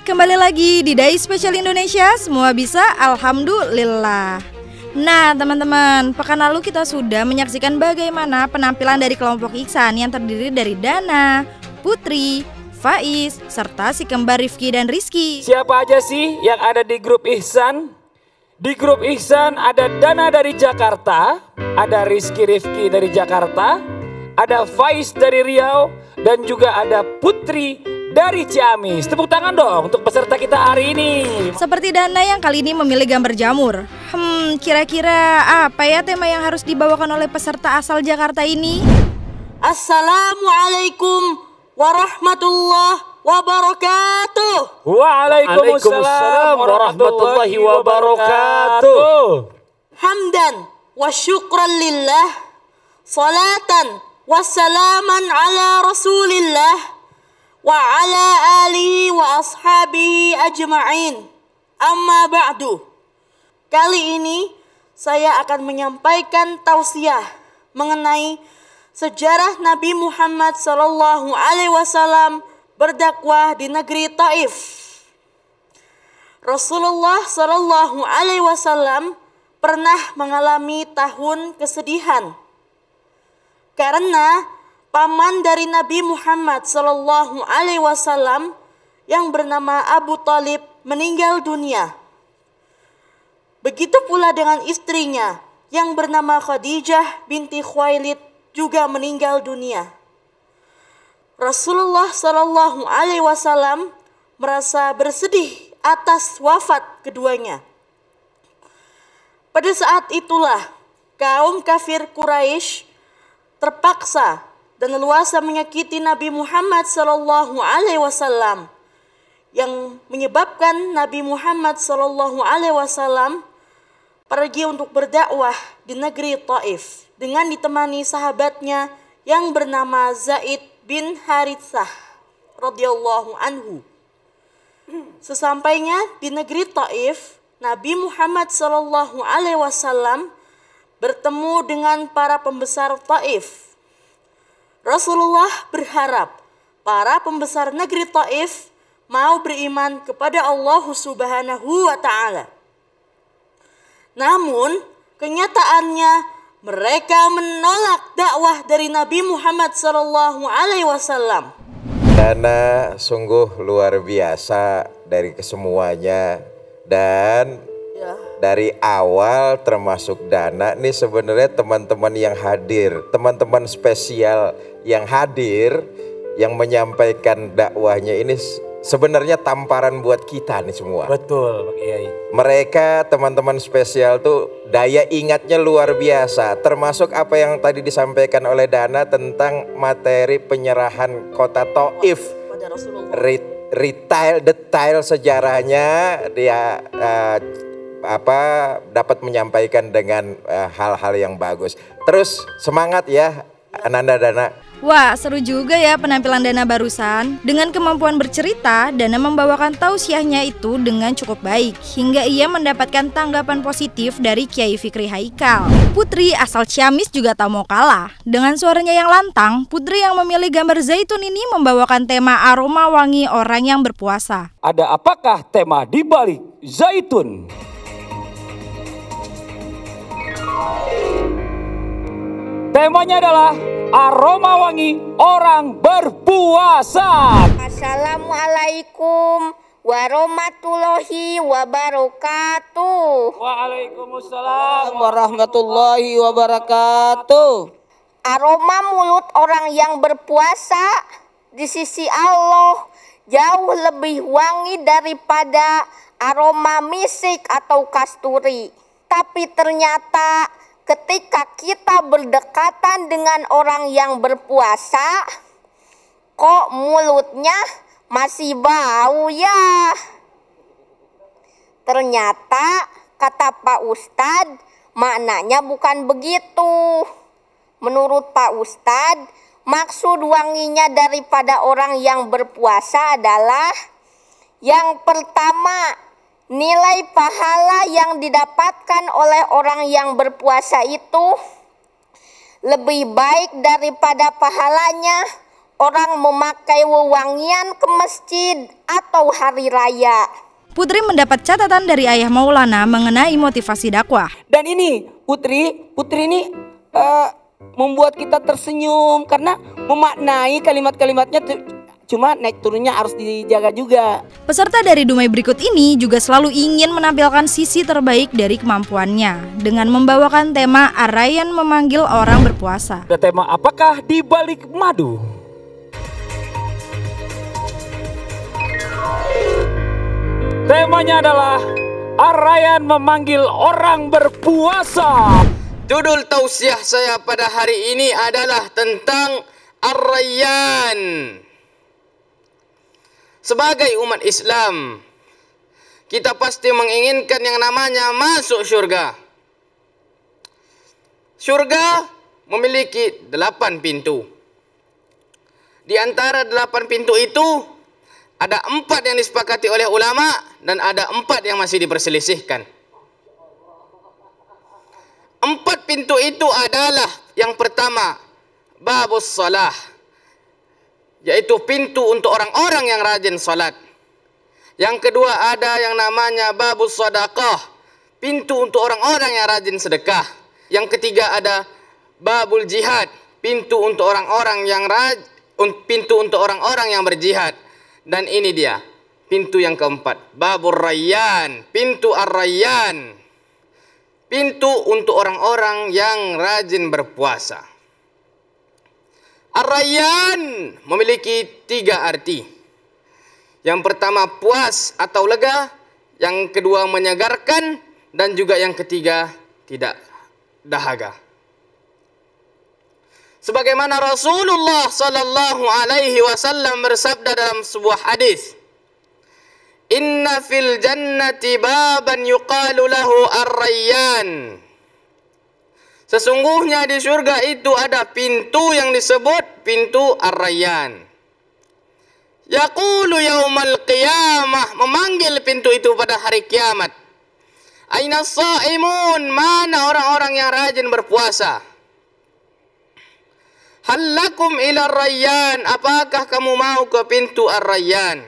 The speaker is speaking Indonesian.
Kembali lagi di Dai Spesial Indonesia, semua bisa, alhamdulillah. Nah teman-teman, pekan lalu kita sudah menyaksikan bagaimana penampilan dari kelompok Ihsan yang terdiri dari Dana, Putri, Faiz, serta si kembar Rifki dan Rizky. Siapa aja sih yang ada di grup Ihsan? Di grup Ihsan ada Dana dari Jakarta, ada Rizky Rifki dari Jakarta, ada Faiz dari Riau, dan juga ada Putri dari Ciamis. Tepuk tangan dong untuk peserta kita hari ini. Seperti Dana yang kali ini memilih gambar jamur. Kira-kira apa ya tema yang harus dibawakan oleh peserta asal Jakarta ini? Assalamualaikum warahmatullahi wabarakatuh. Waalaikumsalam warahmatullahi wabarakatuh. Hamdan wa syukran lillah, salatan wassalaman ala rasulillah wa ala alihi wa ashabihi ajma'in. Amma ba'du. Kali ini saya akan menyampaikan tausiah mengenai sejarah Nabi Muhammad SAW berdakwah di negeri Taif. Rasulullah SAW pernah mengalami tahun kesedihan karena paman dari Nabi Muhammad SAW yang bernama Abu Talib meninggal dunia. Begitu pula dengan istrinya yang bernama Khadijah binti Khuwailid juga meninggal dunia. Rasulullah SAW merasa bersedih atas wafat keduanya. Pada saat itulah kaum kafir Quraisy terpaksa dan leluasa menyakiti Nabi Muhammad SAW yang menyebabkan Nabi Muhammad SAW pergi untuk berdakwah di negeri Taif dengan ditemani sahabatnya yang bernama Zaid bin Haritsah radhiyallahu anhu. Sesampainya di negeri Taif, Nabi Muhammad SAW bertemu dengan para pembesar Taif. Rasulullah berharap para pembesar negeri Taif mau beriman kepada Allah Subhanahu wa Ta'ala. Namun, kenyataannya mereka menolak dakwah dari Nabi Muhammad SAW. Dana sungguh luar biasa dari kesemuanya, dan dari awal termasuk Dana nih sebenarnya teman-teman yang hadir, teman-teman spesial yang hadir, yang menyampaikan dakwahnya ini sebenarnya tamparan buat kita nih semua. Betul, Pak Kiai. Mereka teman-teman spesial tuh daya ingatnya luar biasa, termasuk apa yang tadi disampaikan oleh Dana tentang materi penyerahan kota Taif. Detail sejarahnya dia dapat menyampaikan dengan hal-hal yang bagus. Terus semangat ya Ananda Dana. Wah, seru juga ya penampilan Dana barusan. Dengan kemampuan bercerita, Dana membawakan tausiahnya itu dengan cukup baik, hingga ia mendapatkan tanggapan positif dari Kiai Fikri Haikal. Putri asal Ciamis juga tak mau kalah. Dengan suaranya yang lantang, Putri yang memilih gambar zaitun ini membawakan tema aroma wangi orang yang berpuasa. Ada apakah tema di balik zaitun? Temanya adalah aroma wangi orang berpuasa. Assalamualaikum warahmatullahi wabarakatuh. Waalaikumsalam warahmatullahi wabarakatuh. Aroma mulut orang yang berpuasa di sisi Allah jauh lebih wangi daripada aroma misik atau kasturi. Tapi ternyata ketika kita berdekatan dengan orang yang berpuasa, kok mulutnya masih bau ya? Ternyata kata Pak Ustadz, maknanya bukan begitu. Menurut Pak Ustadz, maksud wanginya daripada orang yang berpuasa adalah yang pertama, nilai pahala yang didapatkan oleh orang yang berpuasa itu lebih baik daripada pahalanya orang memakai wewangian ke masjid atau hari raya. Putri mendapat catatan dari ayah Maulana mengenai motivasi dakwah. Dan ini Putri ini membuat kita tersenyum karena memaknai kalimat-kalimatnya, cuma naik turunnya harus dijaga juga. Peserta dari Dumai berikut ini juga selalu ingin menampilkan sisi terbaik dari kemampuannya dengan membawakan tema Ar-Rayyan memanggil orang berpuasa. Ada tema apakah di balik madu? Temanya adalah Ar-Rayyan memanggil orang berpuasa. Judul tausiah saya pada hari ini adalah tentang Ar-Rayyan. Sebagai umat Islam, kita pasti menginginkan yang namanya masuk syurga. Syurga memiliki 8 pintu. Di antara 8 pintu itu, ada 4 yang disepakati oleh ulama dan ada 4 yang masih diperselisihkan. 4 pintu itu adalah yang pertama, babus salah, yaitu pintu untuk orang-orang yang rajin salat. Yang kedua ada yang namanya babus sadaqah, pintu untuk orang-orang yang rajin sedekah. Yang ketiga ada babul jihad, pintu untuk orang-orang yang berjihad. Dan ini dia, pintu yang keempat, babur rayyan, pintu ar-rayyan, pintu untuk orang-orang yang rajin berpuasa. Ar-Rayyan memiliki 3 arti. Yang pertama puas atau lega, yang kedua menyegarkan, dan juga yang ketiga tidak dahaga. Sebagaimana Rasulullah sallallahu alaihi wasallam bersabda dalam sebuah hadis, "Inna fil jannati baban yuqalu lahu Ar-Rayyan." Sesungguhnya di surga itu ada pintu yang disebut pintu Ar-Rayyan. Yaqulu yaumal qiyamah, memanggil pintu itu pada hari kiamat. Aina shaimun, mana orang-orang yang rajin berpuasa? Hal lakum ila Ar-Rayyan, apakah kamu mau ke pintu Ar-Rayyan?